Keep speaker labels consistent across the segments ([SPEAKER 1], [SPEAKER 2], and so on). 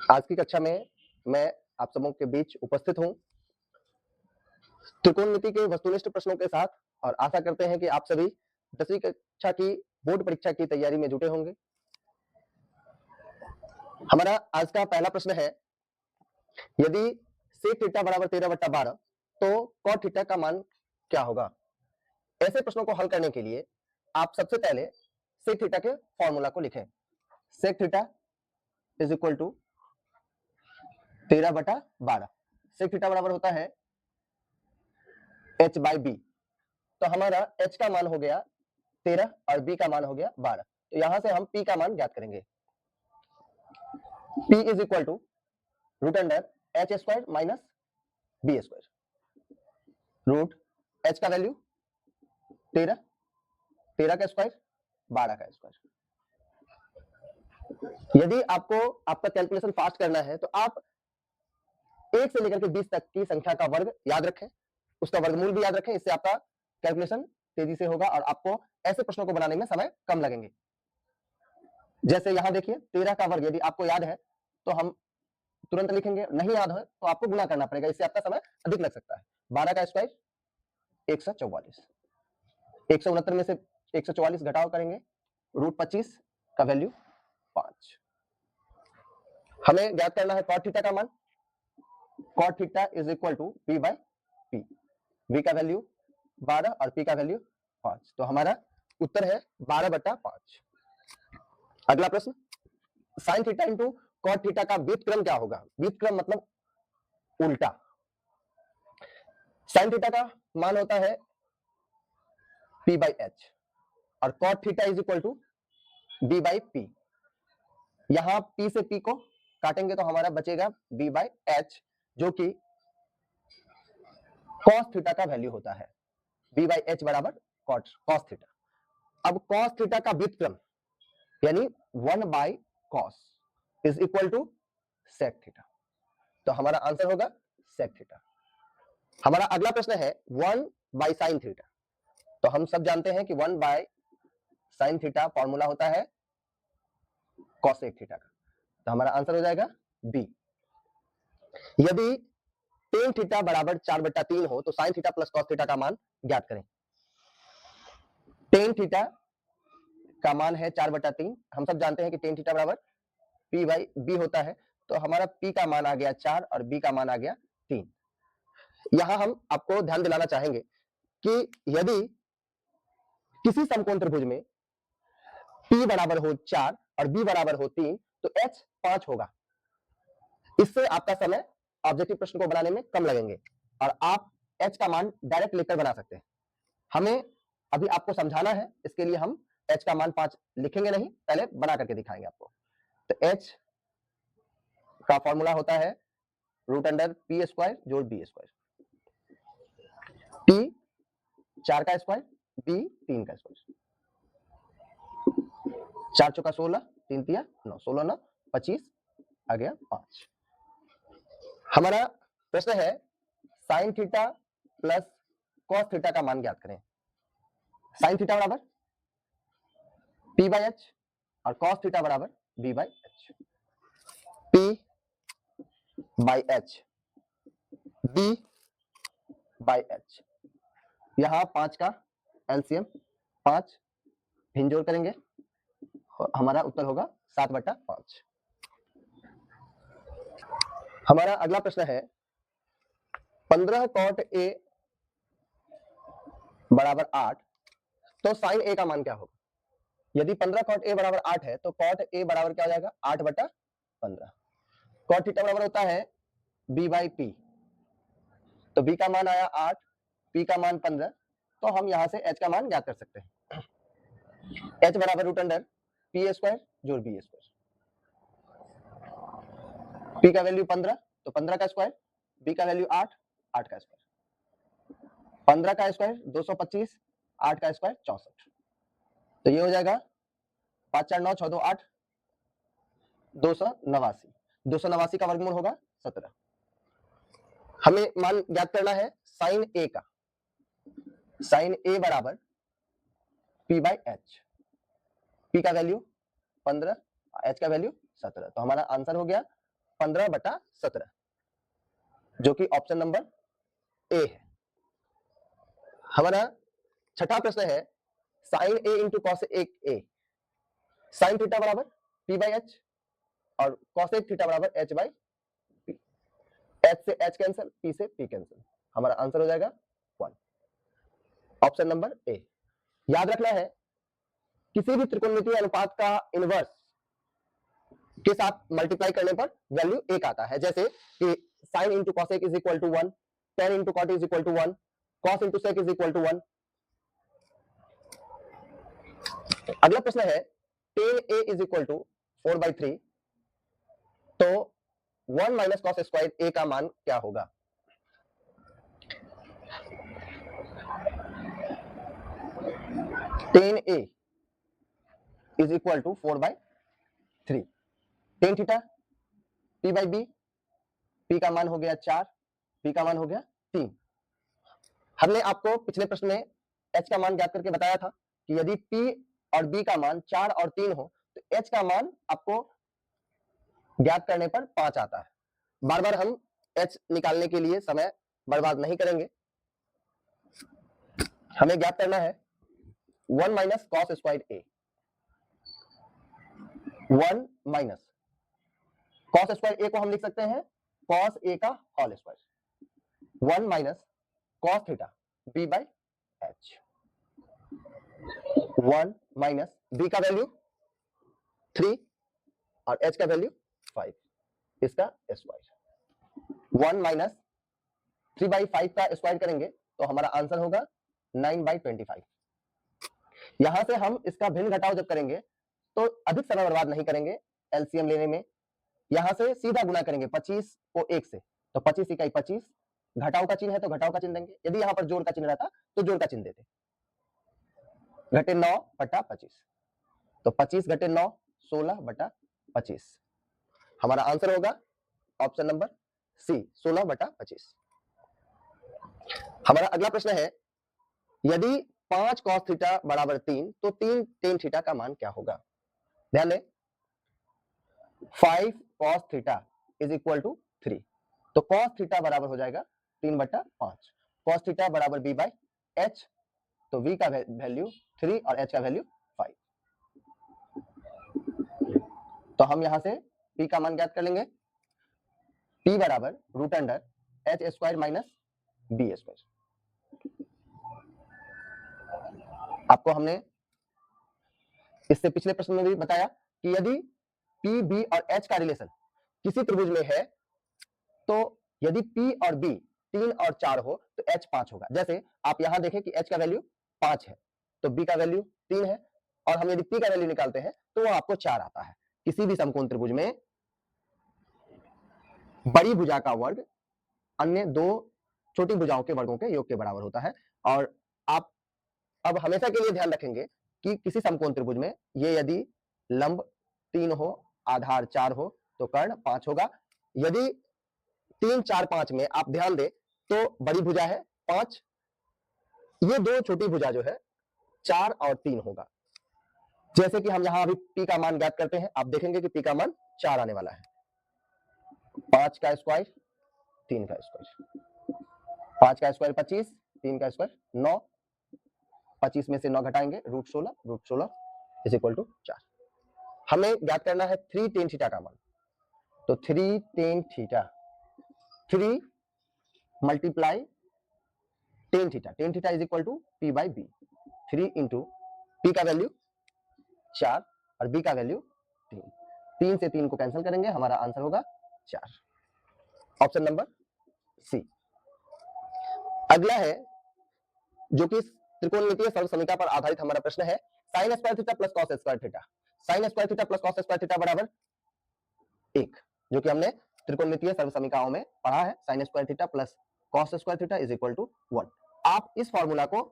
[SPEAKER 1] आज की कक्षा में मैं आप सबों के बीच उपस्थित हूं त्रिकोणमिति के वस्तुनिष्ठ प्रश्नों के साथ और आशा करते हैं कि आप सभी 10वीं कक्षा की बोर्ड परीक्षा की तैयारी में जुटे होंगे। हमारा आज का पहला प्रश्न है, यदि sec थीटा बराबर 13/12 तो cot थीटा का मान क्या होगा। ऐसे प्रश्नों को हल करने के लिए आप सबसे पहले sec थीटा के फॉर्मूला को लिखें। sec theta is equal to 13/12। sec theta बराबर होता है h/b। तो हमारा h का मान हो गया 13 और b का मान हो गया 12। तो यहां से हम p का मान ज्ञात करेंगे। p is equal to root under H square minus B square. Root h का वैल्यू 13, 13 का स्क्वायर 12 का स्क्वायर। यदि आपको आपका कैलकुलेशन फास्ट करना है तो आप 1 से लेकर के 20 तक की संख्या का वर्ग याद रखें, उसका वर्गमूल भी याद रखें। इससे आपका कैलकुलेशन तेजी से होगा और आपको ऐसे प्रश्नों को बनाने में समय कम लगेंगे। जैसे यहां देखिए 13 का वर्ग यदि आपको याद है तो हम तुरंत लिखेंगे, नहीं याद है तो आपको गुना करना पड़ेगा, इससे आपका समय अधिक लग सकता है। 12 का स्क्वायर 144, 169 में से 144 घटाव करेंगे, रूट 25 का वैल्यू 5। हमें ज्ञात करना है cot थीटा का मान। cot theta is equal to p by p। v का वैल्यू 12 और p का वैल्यू 5। तो हमारा उत्तर है 12/5। अगला प्रश्न, sin theta into cot theta का व्युत्क्रम क्या होगा। व्युत्क्रम मतलब उल्टा। sin थीटा का मान होता है p बाई एच और cot theta is equal to b by P. यहां p से p को काटेंगे तो हमारा बचेगा b बाई एच, जो कि cos थीटा का वैल्यू होता है। b बाई एच बराबर cos थीटा। अब cos थीटा का व्युत्क्रम यानी 1 by cos is equal to sec theta. तो हमारा आंसर होगा sec थीटा। हमारा अगला प्रश्न है 1 बाई sin थीटा। तो हम सब जानते हैं कि 1 बाय sin थीटा फॉर्मूला होता है cosec थीटा का। तो हमारा आंसर हो जाएगा बी। यदि tan थीटा बराबर 4/3 हो तो sin theta plus cos theta का मान ज्ञात करें। tan थीटा का मान है 4/3। हम सब जानते हैं कि tan थीटा बराबर p बाई बी होता है। तो हमारा p का मान आ गया 4 और b का मान आ गया 3। यहां हम आपको ध्यान दिलाना चाहेंगे कि यदि किसी समकोण त्रिभुज में p बराबर हो 4 और b बराबर हो 3 तो h 5 होगा। इससे आपका समय ऑब्जेक्टिव प्रश्न को बनाने में कम लगेंगे और आप h का मान डायरेक्ट लेकर बना सकते हैं। हमें अभी आपको समझाना है, इसके लिए हम h का मान 5 लिखेंगे नहीं, पहले बना करके दिखाएंगे आपको। तो h का फॉर्मूला होता है रूट अंडर पी स्क्वायर जोड़ बी स्क्वायर। p 4 का स्क्वायर, b 3 का स्क्वायर। 4 चौका 16, 3 तिया 9, 16 9 25 आ गया 5। हमारा प्रश्न है sin theta plus cos theta का मान ज्ञात करें। sin थीटा बराबर p बाई एच और cos थीटा बराबर b by H. p by H b by H. यहां 5 का एलसीएम 5 भिन्न करेंगे, हमारा उत्तर होगा 7/5। हमारा अगला प्रश्न है 15 cot a बराबर 8 तो sin a का मान क्या होगा। यदि 15 cot a बराबर 8 है तो cot a बराबर क्या हो जाएगा 8/15। cot थीटा बराबर होता है b बाई पी। तो b का मान आया 8, p का मान 15। तो हम यहां से h का मान ज्ञात कर सकते हैं। h बराबर रूट अंडर पी स्क्वायर जोड़ बी स्क्वायर। p का वैल्यू 15 तो 15 का स्क्वायर, b का वैल्यू 8, 8 का स्क्वायर। 15 का स्क्वायर 225, 8 का स्क्वायर 64। तो ये हो जाएगा 5 4 9 6 2 8 289। 289 का वर्गमूल होगा 17। हमें मान ज्ञात करना है साइन ए का। साइन ए बराबर पी बाई एच। पी का वैल्यू 15, एच का वैल्यू 17। तो हमारा आंसर हो गया 15/17, जो कि ऑप्शन नंबर ए है। हमारा छठा प्रश्न है sign A into cos A, sine theta बराबर पी बाई एच और कॉसेक थीटा बराबर एच बाई पी। एच से एच कैंसिल, पी से पी कैंसिल, हमारा आंसर हो जाएगा 1, ऑप्शन नंबर ए। याद रखना है किसी भी त्रिकोणमितीय अनुपात का इनवर्स के साथ मल्टीप्लाई करने पर वैल्यू 1 आता है, जैसे कि sine into cosec is equal to 1, tan into cot is equal to 1, cos into sec is equal to 1। अगला प्रश्न है tan A is equal to 4/3, तो 1 माइनस कॉस स्क्वायर ए का मान क्या होगा? Tan A is equal to 4/3, tan theta P by B, P का मान हो गया 4, पी का मान हो गया 3। हमने आपको पिछले प्रश्न में एच का मान ज्ञात करके बताया था कि यदि पी और बी का मान 4 और 3 हो तो एच का मान आपको ज्ञात करने पर 5 आता है। बार बार हम एच निकालने के लिए समय बर्बाद नहीं करेंगे, हमें ज्ञात करना है 1 minus cos square A, 1 minus cos square A को हम लिख सकते हैं कॉस ए का whole square, 1 minus cos theta B by H, 1 minus B का वैल्यू 3 और एच का वैल्यू 5, इसका स्क्वायर, 1 माइनस 3/5 का स्क्वायर करेंगे तो हमारा आंसर होगा 9/25। यहां से हम इसका भिन्न घटाव जब करेंगे तो अधिक समय बर्बाद नहीं करेंगे एलसीएम लेने में, यहां से सीधा गुना करेंगे 25 को 1 से, तो 25 इकाई 25, घटाव का चिन्ह है तो घटाव का चिन्ह देंगे, यदि यहां पर जोड़ का चिन्ह रहता तो जोड़ का चिन्ह देते, घटे 9/25, तो 25 घटे 9 16/25, हमारा आंसर होगा ऑप्शन नंबर सी 16/25। हमारा अगला प्रश्न है यदि 5 cos थीटा बराबर 3 तो 3 tan थीटा का मान क्या होगा? ध्यान दें 5 cos theta is equal to 3, तो cos थीटा बराबर हो जाएगा 3/5, cos थीटा बराबर b बाई एच, तो v का वैल्यू 3 और h का वैल्यू 5, तो हम यहां से p का मान ज्ञात कर लेंगे, p बराबर root under H square minus B square. आपको हमने इससे पिछले प्रश्न में भी बताया कि यदि P, B और H का रिलेशन किसी त्रिभुज में है तो यदि P और B 3 और 4 हो तो H 5 होगा। जैसे आप यहां देखें कि H का वैल्यू 5 है तो B का वैल्यू 3 है और हम यदि P का वैल्यू निकालते हैं तो वो आपको 4 आता है। किसी भी समकोण त्रिभुज में बड़ी भुजा का वर्ग अन्य दो छोटी भुजाओं के वर्गों के योग के बराबर होता है। और आप अब हमेशा के लिए ध्यान रखेंगे कि किसी समकोण त्रिभुज में ये यदि लंब 3 हो, आधार 4 हो तो कर्ण 5 होगा। यदि 3, 4, 5 में आप ध्यान दें तो बड़ी भुजा है 5, ये दो छोटी भुजा जो है 4 और 3 होगा। जैसे कि हम यहां अभी p का मान ज्ञात करते हैं, आप देखेंगे कि p का मान 4 आने वाला है, 5 का स्क्वायर 3 का स्क्वायर, 5 का स्क्वायर 25, 3 का स्क्वायर 9, 25 में से 9 घटाएंगे रूट 16 इज इक्वल टू 4। हमें ज्ञात करना है 3 tan थीटा का मान, तो 3 tan theta 3 multiply tan theta is equal to p by B, 3 into p का वैल्यू 4 और b का वैल्यू 3, 3 से 3 को कैंसिल करेंगे, हमारा आंसर होगा 4, ऑप्शन नंबर सी। अगला है जो कि त्रिकोणमितीय सर्वसमीकरण पर आधारित हमारा प्रश्न है sine square theta plus cos square theta, sign square theta plus cos square theta बराबर 1, जो कि हमने त्रिकोणमितीय सर्वसमीकरणों में पढ़ा है, sine square theta plus cos square theta is equal to 1। आप इस फॉर्मूला को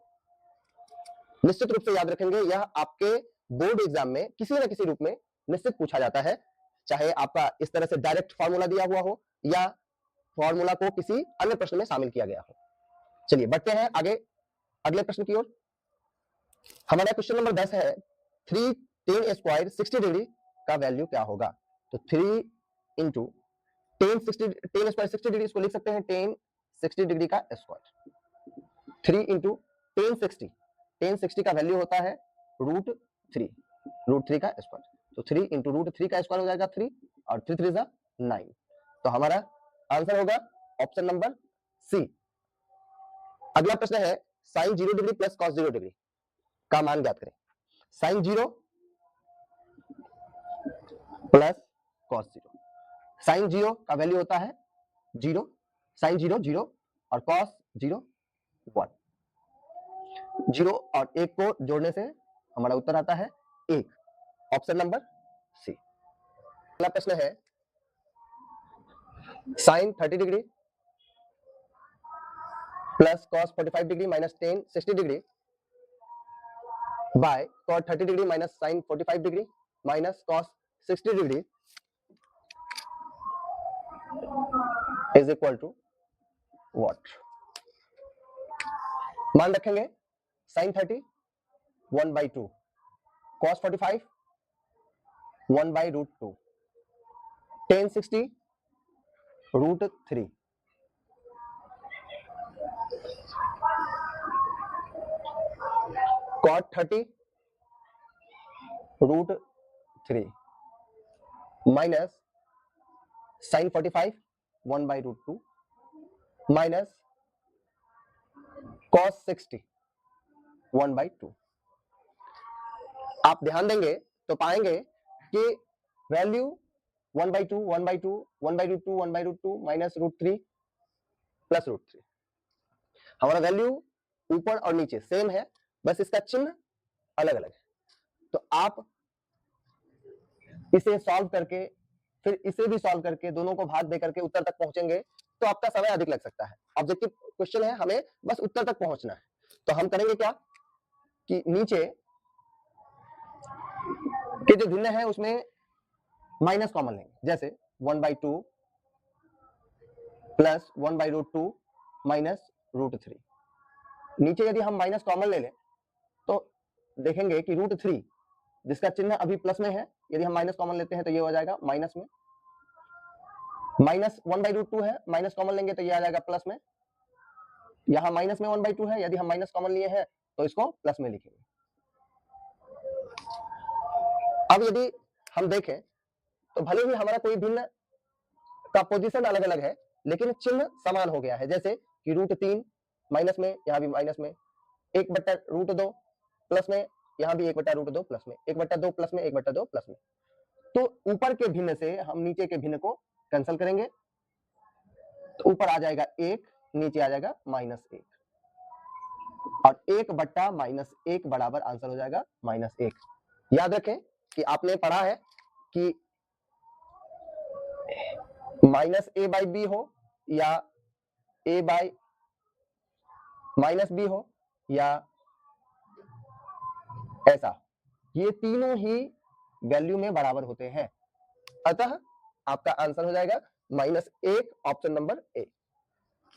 [SPEAKER 1] निश्चित रूप से याद रखेंगे, यह आपके बोर्ड एग्जाम में किसी न किसी रूप में निश्चित पूछा जाता है, चाहे आपका इस तरह से डायरेक्ट फॉर्मूला दिया हुआ हो या फॉर्मूला को किसी अन्य प्रश्न में शामिल किया गया हो। चलिए बढ़ते हैं आगे अगले प्रश्न की ओर। हमारा क्वेश्चन नंबर 10 है 3 tan स्क्वायर 60 डिग्री का वैल्यू क्या होगा? तो 3 इंटू टेन स्क्वायर 60 डिग्री, इसको लिख सकते हैं टेन 60 डिग्री का स्क्वायर। 3 इंटू टेन 60 का वैल्यू होता है √3, √3 का स्क्वायर। तो 3 इंटू √3 का स्क्वायर हो जाएगा 3, और 3 3 जा 9। तो हमारा आंसर होगा ऑप्शन नंबर सी। अगला प्रश्न है sine 0 degree plus cos 0 degree का मान ज्ञात करें। Sign 0 plus cos 0। साइन 0 का वैल्यू होता है 0, साइन 0 0 और कॉस 0 1। 0 और 1 को जोड़ने से हमारा उत्तर आता है 1, ऑप्शन नंबर सी। अगला प्रश्न है sine 30 degree plus cos 45 degree minus tan 60 degree by cot 30 degree minus sine 45 degree minus cos 60 degree is equal to what. मान रखेंगे sine 30 1/2, cos 45 1/√2, tan 60 √3, cot 30 √3 minus sine 45 1/√2 minus cos 60 1/2। आप ध्यान देंगे तो पाएंगे कि वैल्यू 1/2 1/2 1/√2 1/√2 माइनस √3 प्लस √3, हमारा value ऊपर और नीचे सेम है, बस इसका चिन्ह अलग अलग है। तो आप इसे सॉल्व करके फिर इसे भी सॉल्व करके दोनों को भाग दे करके उत्तर तक पहुंचेंगे तो आपका समय अधिक लग सकता है। ऑब्जेक्टिव क्वेश्चन है, हमें बस उत्तर तक पहुंचना है। तो हम करेंगे क्या कि नीचे के जो भिन्न है उसमें माइनस कॉमन लेंगे, जैसे 1/2 प्लस 1/√2 माइनस √3। नीचे यदि हम माइनस कॉमन ले लें तो देखेंगे कि √3 जिसका चिन्ह अभी प्लस में है, यदि हम माइनस कॉमन लेते हैं तो ये हो जाएगा माइनस में, माइनस 1/√2 है, माइनस कॉमन लेंगे तो ये आ जाएगा प्लस में। यहां माइनस में 1/2 है, यदि हम माइनस कॉमन लिए हैं तो इसको प्लस में लिखेंगे। अब यदि हम देखें तो भले ही हमारा कोई भिन्न का पोजीशन अलग अलग है लेकिन चिन्ह समान हो गया है, जैसे कि √3 माइनस में, यहां भी माइनस में, 1/√2 प्लस में, यहां भी 1/√2 प्लस में, 1/2 प्लस में, 1/2 प्लस में। तो ऊपर के भिन्न से हम नीचे के भिन्न को कैंसिल करेंगे, तो ऊपर आ जाएगा 1, नीचे आ जाएगा -1, और 1/-1 बराबर आंसर हो जाएगा -1। याद रखें कि आपने पढ़ा है कि -a/b हो या a/-b हो या ऐसा, ये तीनों ही वैल्यू में बराबर होते हैं, अतः आपका आंसर हो जाएगा -1, ऑप्शन नंबर ए।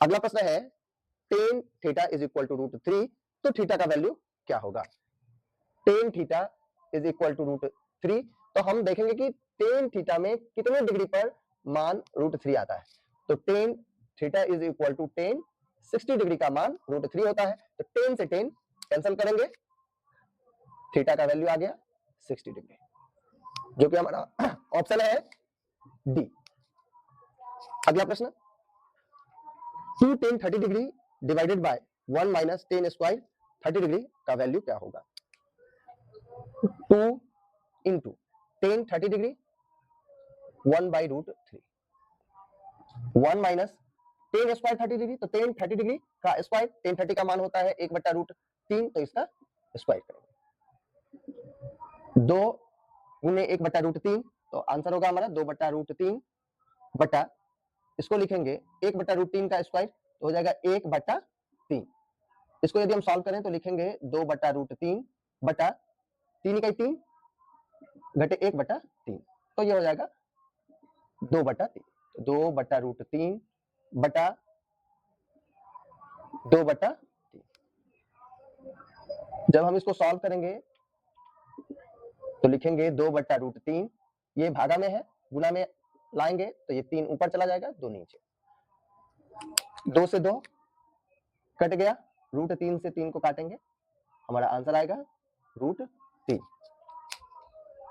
[SPEAKER 1] अगला प्रश्न है tan theta is equal to √3, तो थीटा का वैल्यू क्या होगा। tan theta is equal to √3, तो हम देखेंगे कि tan थीटा में कितने डिग्री पर मान √3 आता है। तो tan theta is equal to tan 60 degree का मान √3 होता है, तो tan से tan कैंसिल करेंगे, थीटा का वैल्यू आ गया 60 डिग्री, जो कि हमारा ऑप्शन है डी। अगला प्रश्न 2 tan 30 degree divided by 1 minus tan square 30 degree का वैल्यू क्या होगा। 2 into tan 30 degree 1/√3, 1 minus tan square 30 degree, तो tan 30 डिग्री का स्क्वायर, tan 30 का मान होता है 1/√3, तो इसका स्क्वायर करेंगे। 2 गुने 1/√3, तो आंसर होगा हमारा 2/√3 बटा, इसको लिखेंगे 1/√3 का स्क्वायर, तो हो जाएगा 1/3। इसको यदि हम सॉल्व करें तो लिखेंगे 2/√3 बटा 3 इकाई 3 घटे 1/3, तो ये हो जाएगा 2/3, 2/√3 बटा 2/3। जब हम इसको सॉल्व करेंगे तो लिखेंगे 2/√3, ये भागा में है, गुना में लाएंगे तो ये 3 ऊपर चला जाएगा, 2 नीचे, 2 से 2 कट गया, √3 से 3 को काटेंगे, हमारा आंसर आएगा √3,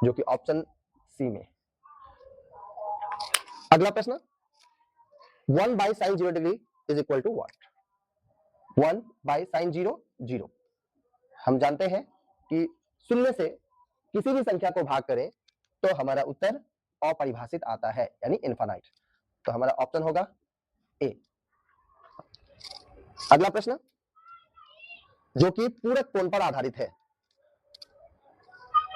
[SPEAKER 1] जो कि ऑप्शन सी में। अगला प्रश्न, 1 by sin 0 degree is equal to what? 1 by sin 0 0। हम जानते हैं कि शून्य से किसी भी संख्या को भाग करें तो हमारा उत्तर अपरिभाषित आता है, यानी इनफाइनाइट। तो हमारा ऑप्शन होगा ए। अगला प्रश्न, जो कि पूरक कोण पर आधारित है।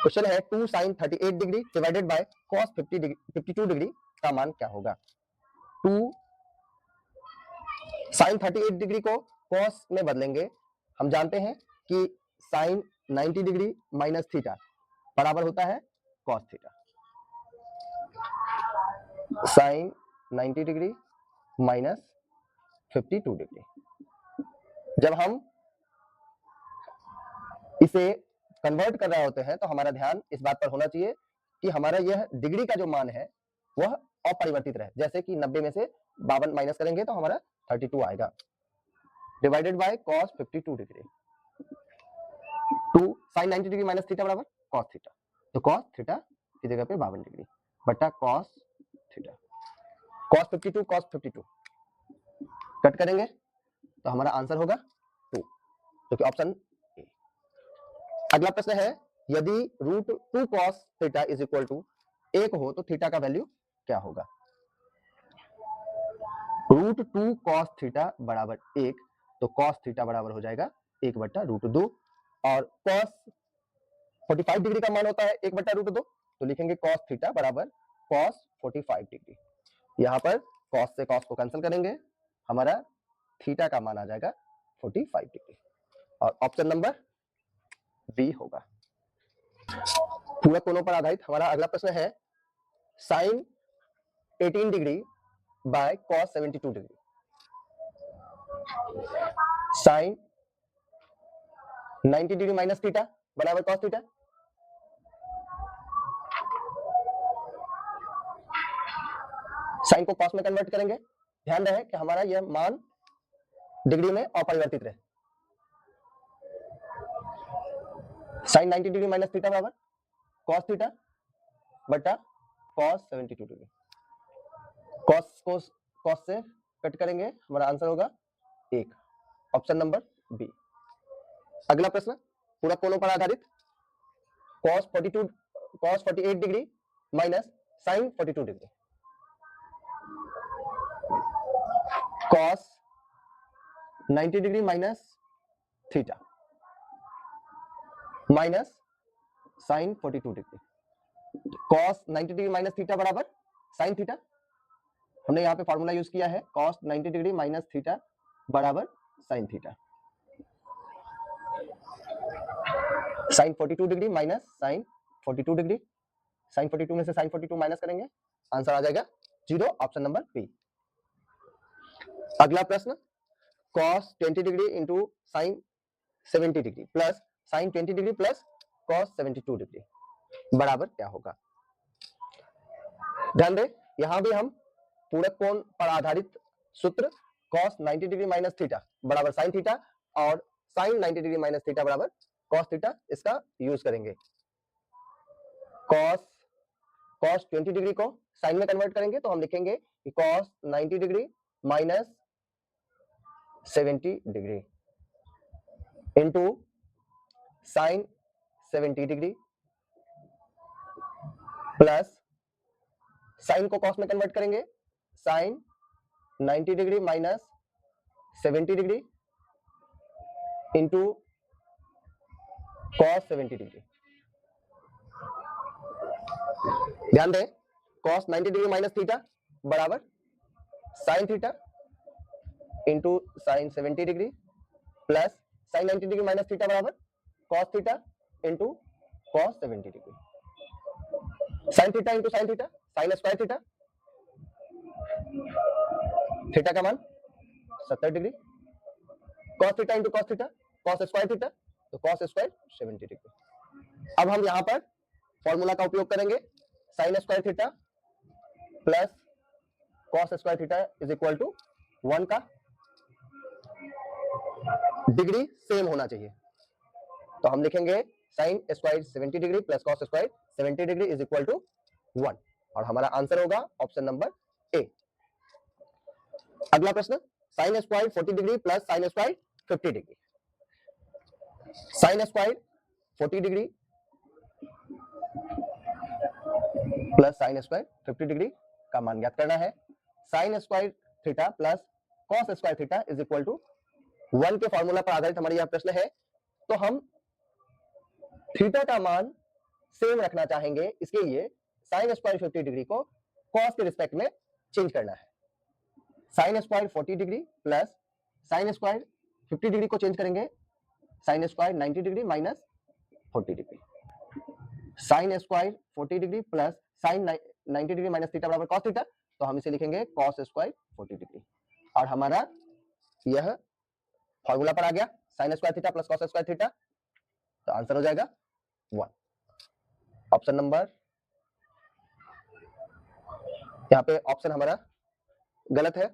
[SPEAKER 1] क्वेश्चन है 2 sin 38 degree divided by cos 52 degree का मान क्या होगा? 2 sin 38 डिग्री को cos में बदलेंगे, हम जानते हैं कि sin 90 डिग्री माइनस थीटा बराबर होता है cos theta. sin 90 degree minus 52 degree. जब हम इसे कन्वर्ट कर रहे होते हैं तो हमारा ध्यान इस बात पर होना चाहिए कि हमारा यह डिग्री का जो मान है वह अपरिवर्तित रहे। जैसे कि 90 में से 52 माइनस करेंगे तो हमारा 32 आएगा, divided by cos 52 degree. 2 sin 90 degree minus theta बराबर cos थीटा, तो cos थीटा की जगह पे 52 डिग्री बटा cos थीटा। cos 52 कट करेंगे तो हमारा आंसर होगा 2, जो कि ऑप्शन ए। अगला प्रश्न है, यदि √2 cos theta is equal to 1 हो तो थीटा का वैल्यू क्या होगा? √2 cos थीटा बराबर 1, तो cos थीटा बराबर हो जाएगा 1 बटा √2, और cos 45 डिग्री का मान होता है 1 बटा √2, तो लिखेंगे cos थीटा बराबर cos 45 डिग्री। यहाँ पर cos से cos को कैंसिल करेंगे, हमारा थीटा का मान आ जाएगा 45 डिग्री, और ऑप्शन नंबर बी होगा। पूरक कोणों पर आधारित हमारा अगला प्रश्न है, sin 18 degree by cos 72 degree. sin 90 degree minus theta बराबर cos थीटा। साइन को cos में कन्वर्ट करेंगे, ध्यान रहे कि हमारा यह मान डिग्री में अपरिवर्तित रहे। sin 90 डिग्री माइनस थीटा बराबर cos थीटा बटा cos 72 डिग्री। cos से कट करेंगे, हमारा आंसर होगा 1, ऑप्शन नंबर बी। अगला प्रश्न, पूरक कोणों पर आधारित cos 48 degree minus sin 42 degree. cos 90 degree minus theta minus sin 42 degree. cos 90 degree minus theta बराबर sin थीटा, हमने यहाँ पे फॉर्मूला यूज किया है cos 90 डिग्री माइनस थीटा बराबर sin theta. sin 42 degree minus sin 42 degree, sin 42 में से sin 42 minus करेंगे, आंसर आ जाएगा 0, ऑप्शन नंबर बी। अगला प्रश्न, cos 20 degree into sin 70 degree plus sin 20 degree plus cos 72 degree बराबर क्या होगा? ध्यान दें, यहां भी हम पूरक कोण पर आधारित सूत्र cos 90 डिग्री माइनस थीटा बराबर sin थीटा और sin 90 डिग्री माइनस थीटा बराबर cos थीटा, इसका यूज करेंगे। cos 20 डिग्री को sin में कन्वर्ट करेंगे तो हम लिखेंगे कि cos 90 degree minus 70 degree into sin 70 degree plus sin को cos में कन्वर्ट करेंगे, sin 90 degree minus 70 degree into cos 70 degree. ध्यान दें, cos 90 डिग्री माइनस थीटा बराबर sin theta into sin 70 degree plus sin 90 degree minus theta बराबर cos theta into cos 70 degree. sin theta into sin theta, sin square theta, theta का मान 70 degree, cos theta into cos theta, cos square theta, तो cos square 70 degree. अब हम यहां पर formula का उपयोग करेंगे, sin square theta plus cos square theta is equal to 1 का डिग्री सेम होना चाहिए। तो हम लिखेंगे sine square 70 degree plus cos square 70 degree is equal to 1 और हमारा आंसर होगा ऑप्शन नंबर ए। अगला प्रश्न, sine square 40 degree plus sine square 50 degree. Sine square 40 degree plus sine square 50 degree का मान ज्ञात करना है। Sine square theta plus cos square theta is equal to 1 के फॉर्मूला पर आधारित हमारा यह प्रश्न है। तो हम थीटा का मान सेम रखना चाहेंगे, इसके लिए साइन स्क्वायर 50 डिग्री को कॉस के रिस्पेक्ट में चेंज करना है। Sine square 40 degree plus sine square 50 degree को चेंज करेंगे sine square 90 degree minus 40 degree. Sine square 40 degree plus sign 90 degree minus theta बराबर कॉस थीटा, तो हम इसे लिखेंगे कॉस स्क्वायर 40 डिग्री और हमारा यह फॉर्मूला पर आ गया sign square theta plus cos square theta, तो आंसर हो जाएगा 1। ऑप्शन नंबर, यहाँ पे ऑप्शन हमारा गलत है,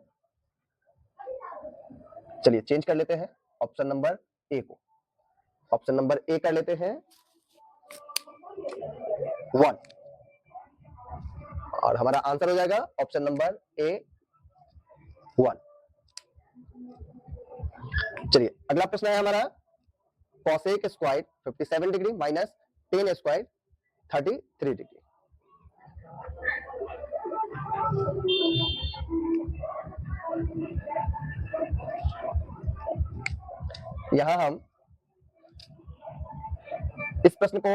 [SPEAKER 1] चलिए चेंज कर लेते हैं ऑप्शन नंबर ए को। ऑप्शन नंबर ए कर लेते हैं 1 और हमारा आंसर हो जाएगा ऑप्शन नंबर ए 1। चलिए अगला प्रश्न है हमारा cosec square 57 degree minus tan square 33 degree. यहां हम इस प्रश्न को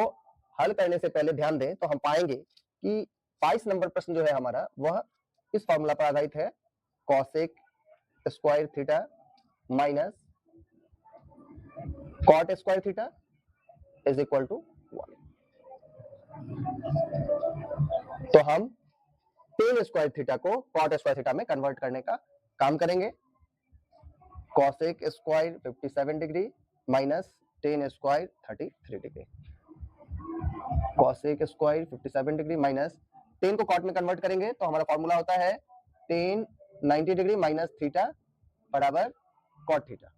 [SPEAKER 1] हल करने से पहले ध्यान दें तो हम पाएंगे कि 22 नंबर प्रश्न जो है हमारा वह इस फॉर्मूला पर आधारित है, cosec square theta minus cot square theta is equal to 1। तो हम टेन स्क्वायर थीटा को कॉट स्क्वायर थीटा में कन्वर्ट करने का काम करेंगे। Cosec square 57 degree minus tan square 33 degree. Cosec square 57 degree minus tan को कॉट में कन्वर्ट करेंगे तो हमारा फॉर्मूला होता है टेन 90 डिग्री माइनस थीटा बराबर cot theta.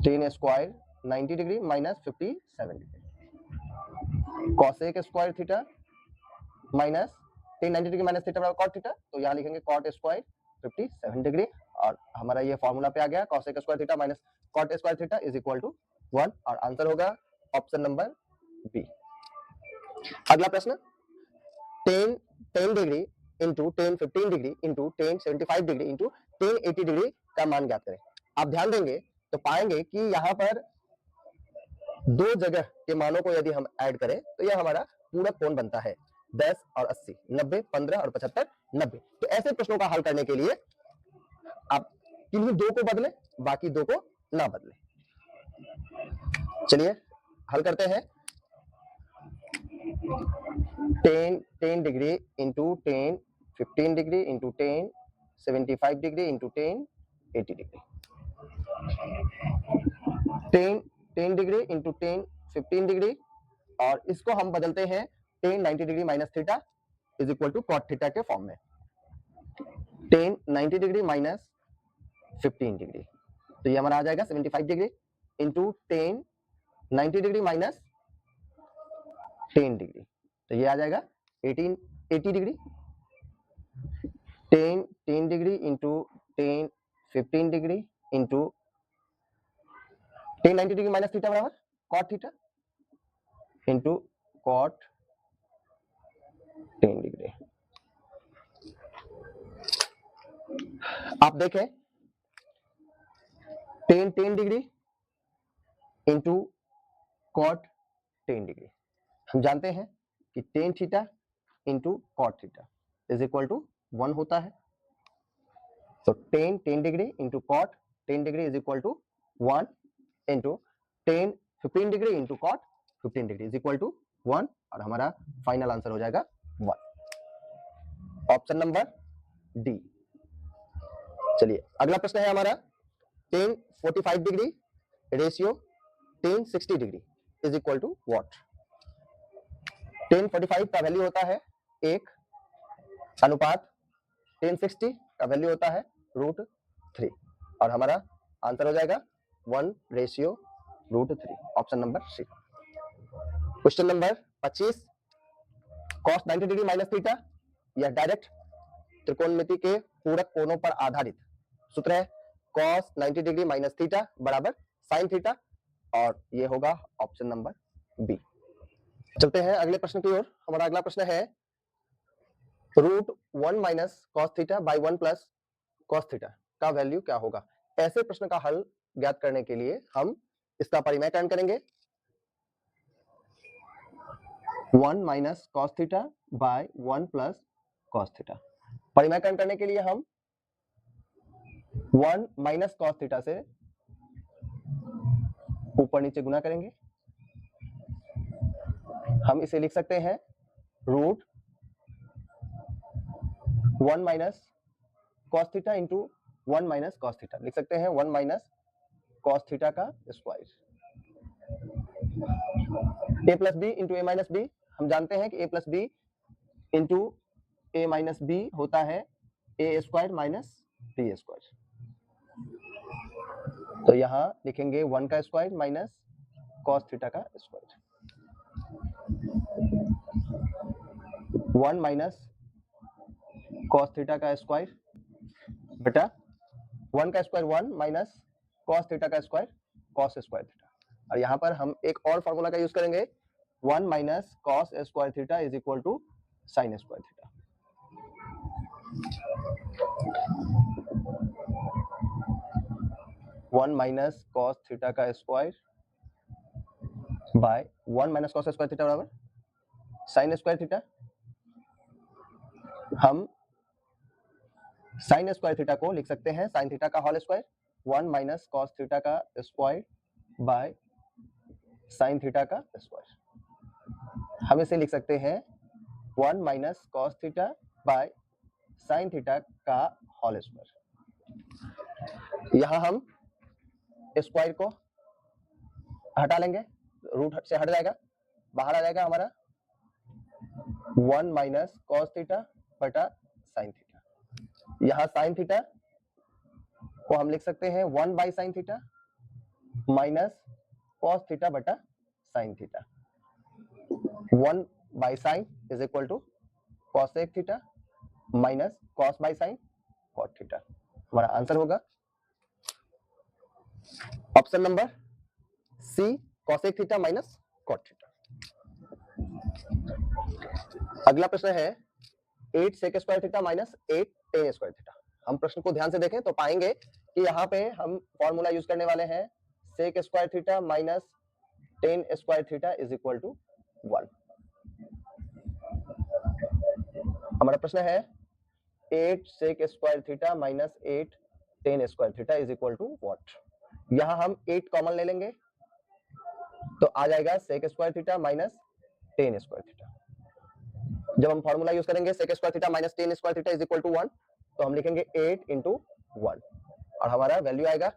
[SPEAKER 1] Tan square 90 degree minus 57 degree. Cosec square theta minus ten 90 degree minus theta बराबर cot theta, तो यहाँ लिखेंगे कॉट स्क्वायर 57 डिग्री और हमारा ये फॉर्मूला पे आ गया cosec square theta minus cot square theta is equal to 1 और आंसर होगा ऑप्शन नंबर बी। अगला प्रश्न, tan 10 degree into tan 15 degree into tan 75 degree into tan 80 degree का मान ज्ञात करें। आप ध्यान देंगे तो पाएंगे कि यहाँ पर दो जगह के मानों को यदि हम ऐड करें तो यह हमारा पूरक कोण बनता है 10 और 80, 90, 15 और 75, 90। तो ऐसे प्रश्नों का हल करने के लिए आप किन्हीं दो को बदलें, बाकी दो को ना बदलें। चलिए हल करते हैं। Tan degree into tan 15 degree into tan 75 degree into tan 80 degree. Tan degree into tan 15 degree और इसको हम बदलते हैं tan 90 degree minus theta is equal to cot theta के फॉर्म में। टेन 90 डिग्री माइनस 15 डिग्री, तो ये हमारा आ जाएगा 75 degree into tan 90 degree minus 10 degree, तो ये आ जाएगा 80 degree. Tan degree into tan 15 degree into tan 90 degree minus theta बराबर cot theta into cot 10 degree. आप देखें tan degree into cot 10 degree, हम जानते हैं कि tan theta into cot theta is equal to 1 होता है। तो tan degree into cot 10 degree is equal to 1 into tan 15 degree into cot 15 degree is equal to 1 और हमारा फाइनल आंसर हो जाएगा 1। Option number D. चलिए अगला प्रश्न है हमारा tan 45 degree ratio tan 60 degree is equal to what. 1045 का वैल्यू होता है 1 अनुपात 1060 का वैल्यू होता है √3 और हमारा आंसर हो जाएगा 1:√3, option number C. Question number 25, cos 90 degree minus theta, यह डायरेक्ट त्रिकोणमिति के पूरक कोणों पर आधारित सूत्र है। cos 90 डिग्री माइनस थीटा बराबर sin थीटा और ये होगा ऑप्शन नंबर बी। चलते हैं अगले प्रश्न की ओर। हमारा अगला प्रश्न है √1 minus cos theta by 1 plus cos theta का वैल्यू क्या होगा। ऐसे प्रश्न का हल ज्ञात करने के लिए हम इसका परिमेयकरण करेंगे। 1 minus cos theta by 1 plus cos theta. परिमेयकरण करने के लिए हम 1 माइनस cos थीटा से ऊपर नीचे गुना करेंगे। हम इसे लिख सकते हैं √1 minus cos theta into 1 minus cos theta, लिख सकते हैं 1 माइनस cos थीटा का square. a plus B into A minus B, हम जानते हैं कि a plus B into A minus B होता है A square minus B square. तो यहां लिखेंगे 1 का स्क्वायर माइनस cos थीटा का स्क्वायर। 1 माइनस cos थीटा का स्क्वायर बेटा 1 का स्क्वायर 1 माइनस cos थीटा का स्क्वायर cos स्क्वायर थीटा। और यहाँ पर हम एक और फॉर्मूला का यूज करेंगे 1 minus cos square theta is equal to sin square theta. One minus cos theta का square by 1 minus cos square theta बराबर sin स्क्वायर थीटा। हम sin स्क्वायर थीटा को लिख सकते हैं sin थीटा का whole square 1 minus cos theta का square by sin theta का स्क्वायर। हम इसे लिख सकते हैं 1 minus cos theta by sin theta का होल स्क्वायर। यहां हम स्क्वायर को हटा लेंगे, रूट से हट जाएगा, बाहर आ जाएगा हमारा 1 माइनस cos थीटा बटा sin थीटा। यहाँ sin थीटा को हम लिख सकते हैं 1 by sin theta minus cos theta बटा sin theta. 1 by sin is equal to cosec theta minus cos by sin cot theta. हमारा आंसर होगा option number C, cosec theta minus cot theta. अगला प्रश्न है 8 sec square theta minus 8 tan square theta. हम प्रश्न को ध्यान से देखें तो पाएंगे कि यहाँ पे हम फॉर्मूला यूज करने वाले हैं sec square theta minus tan square theta is equal to 1। हमारा प्रश्न है 8 sec square theta minus 8 tan square theta is equal to what. यहाँ हम 8 कॉमन ले लेंगे तो आ जाएगा sec square theta minus tan square theta. जब हम फॉर्मूला यूज करेंगे sec square theta minus tan square theta is equal to 1 तो हम लिखेंगे 8 इंटू 1 और हमारा वैल्यू आएगा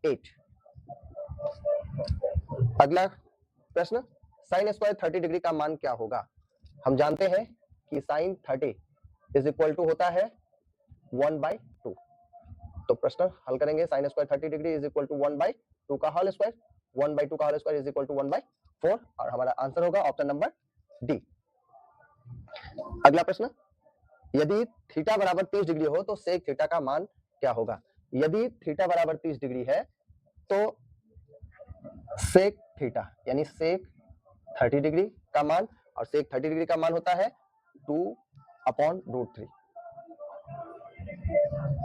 [SPEAKER 1] 8। अगला प्रश्न sin स्क्वायर 30 डिग्री का मान क्या होगा। हम जानते हैं कि sin 30 इज इक्वल टू होता है 1/2। तो प्रश्न हल करेंगे sin square 30 degree is equal to 1/2 का होल स्क्वायर, 1/2 का whole square is equal to 1/4 और हमारा आंसर होगा ऑप्शन नंबर डी। अगला प्रश्न, यदि थीटा बराबर 30 डिग्री हो तो सेक थीटा का मान क्या होगा। यदि थीटा बराबर 30 डिग्री है तो सेक थीटा यानी सेक 30 डिग्री का मान, और सेक 30 डिग्री का मान होता है 2/√3,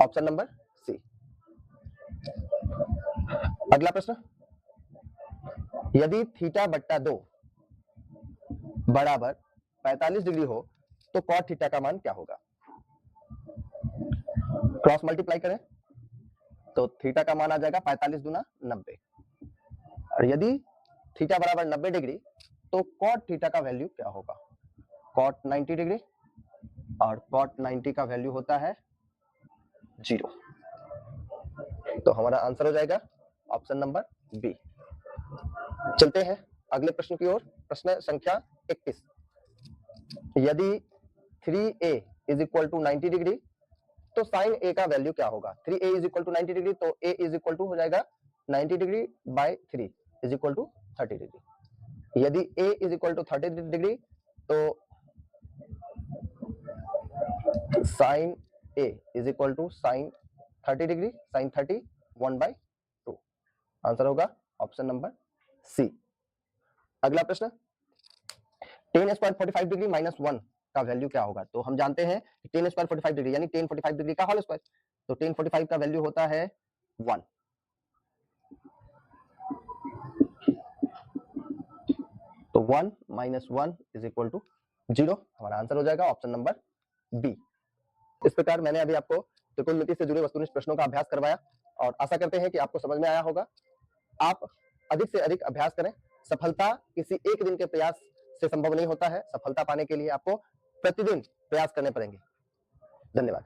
[SPEAKER 1] ऑप्शन नंबर सी। अगला प्रश्न, यदि थीटा बट्टा 2 बराबर 45 डिग्री हो तो कॉट थीटा का मान क्या होगा। क्रॉस मल्टीप्लाई करें तो थीटा का मान आ जाएगा 45 गुना 90, और यदि थीटा बराबर 90 डिग्री तो कॉट थीटा का वैल्यू क्या होगा। कॉट 90 डिग्री और कॉट 90 का वैल्यू होता है 0। तो हमारा आंसर हो जाएगा ऑप्शन नंबर बी। चलते हैं अगले प्रश्न की ओर। प्रश्न संख्या 21, यदि 3a is equal to 90 degree तो साइन a का वैल्यू क्या होगा? 3a is equal to 90 degree तो a इज इक्वल टू हो जाएगा 90 degree by 3 is equal to 30 degree. यदि a is equal to 30 degree तो sine a is equal to sine 30 degree, sine 30 1 by 2। Answer होगा option number C. अगला प्रश्न, tan square 45 degree minus 1 का value क्या होगा? तो हम जानते हैं कि tan स्क्वायर 45 डिग्री यानी tan 45 डिग्री का होल स्क्वायर, तो tan 45 का वैल्यू होता है 1। तो 1 माइनस 1 इज इक्वल टू 0, हमारा आंसर हो जाएगा ऑप्शन नंबर बी। इस प्रकार मैंने अभी आपको त्रिकोणमिति से जुड़े वस्तुनिष्ठ प्रश्नों का अभ्यास करवाया और आशा करते हैं कि आपको समझ में आया होगा। आप अधिक से अधिक अभ्यास करें। सफलता किसी एक दिन के प्रयास से संभव नहीं होता है। सफलता पाने के लिए आपको प्रतिदिन प्रयास करने पड़ेंगे। धन्यवाद।